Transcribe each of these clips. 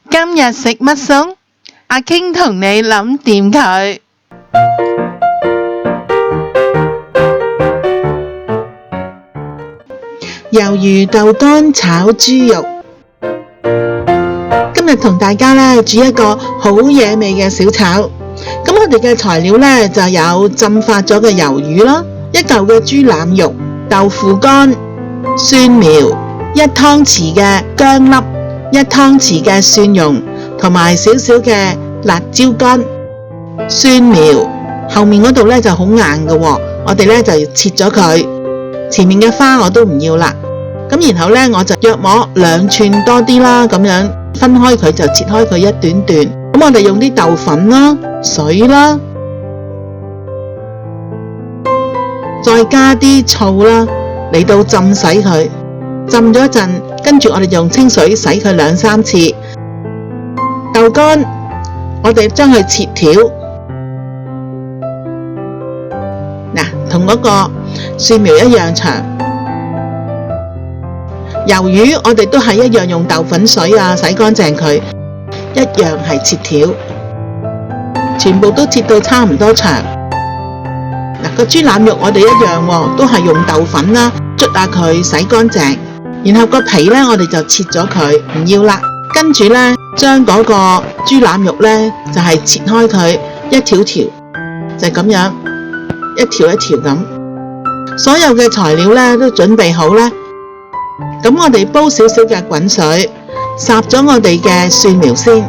今日食乜餸？阿傾同你諗掂佢。魷魚豆乾炒豬肉。今日同大家咧煮一個好惹味嘅小炒。咁我哋嘅材料咧就有浸發咗嘅魷魚啦，1嚿嘅豬腩肉、豆腐乾、蒜苗、1湯匙嘅薑粒、1湯匙嘅蒜蓉，同埋少少嘅辣椒乾。蒜苗後面嗰度咧就好硬嘅喎，我哋咧就切咗佢，前面嘅花我都唔要啦。咁然後咧我就約摸2寸多啲啦，咁樣分開佢就切開佢一段段。咁我哋用啲豆粉啦、水啦，再加啲醋啦，嚟到浸洗佢。浸咗一陣，跟住我哋用清水洗佢2-3次。豆乾我哋將佢切條，同嗰個蒜苗一樣長。魷魚我哋都係一樣用豆粉水啊，洗乾淨佢，一樣係切條，全部都切到差唔多長。個豬腩肉我哋一樣喎，都係用豆粉啦，捽下佢洗乾淨，然後個皮呢，我哋就切咗佢，唔要啦。跟住呢，將嗰個豬腩肉呢，就係切開佢一條條，就咁樣一條一條咁。所有嘅材料呢，都準備好啦。咁我哋煲少少嘅滾水，烚咗我哋嘅蒜苗先，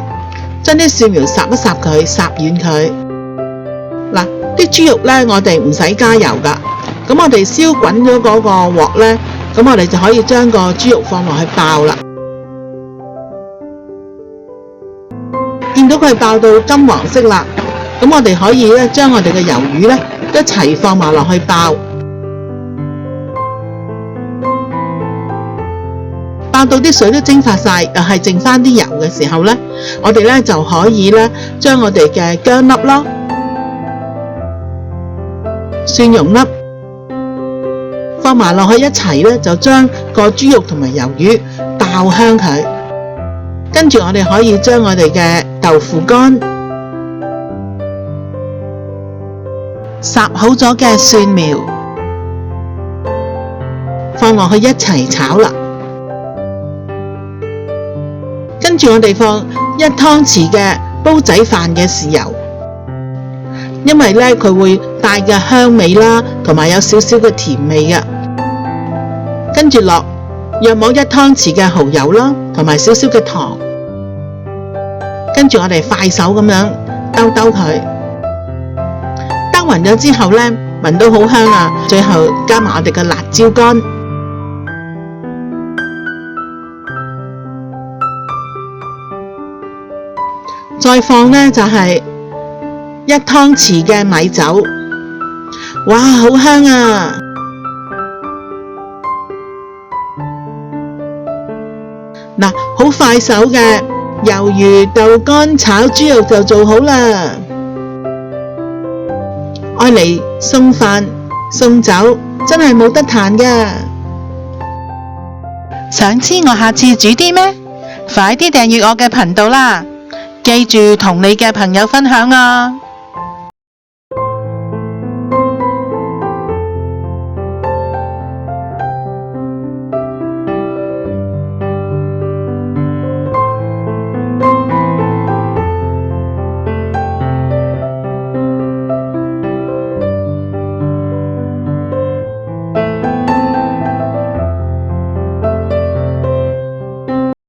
將啲蒜苗烚一烚佢，烚軟佢。啲豬肉呢，我哋唔使加油噶。咁我哋燒滾咗嗰個鑊呢，咁我哋就可以將個豬肉放落去爆啦。見到佢爆到金黃色啦，咁我哋可以咧將我哋嘅魷魚呢一齊放埋落去爆。爆到啲水都蒸發晒，又係剩翻啲油嘅時候呢，我哋呢就可以呢將我哋嘅薑粒啦、蒜蓉粒放埋落去一齊呢，就將個豬肉同埋魷魚爆香佢。跟住我哋可以將我哋嘅豆腐乾、烚好咗嘅蒜苗放落去一齊炒啦。跟住我哋放1湯匙嘅煲仔飯嘅豉油，因為呢佢會帶嘅香味啦，同埋有少少嘅甜味嘅。跟住落約摸1湯匙嘅蠔油啦，同埋少少嘅糖。跟住我哋快手咁樣兜兜佢，兜勻咗之後呢，聞到好香啊！最後加埋我哋嘅辣椒乾。再放呢就係1湯匙嘅米酒，哇，好香啊！好快手嘅魷魚豆乾炒豬肉就做好啦，愛嚟送飯送酒真係冇得彈㗎。想知我下次煮啲咩？快啲訂閱我嘅頻道啦！記住同你嘅朋友分享啊！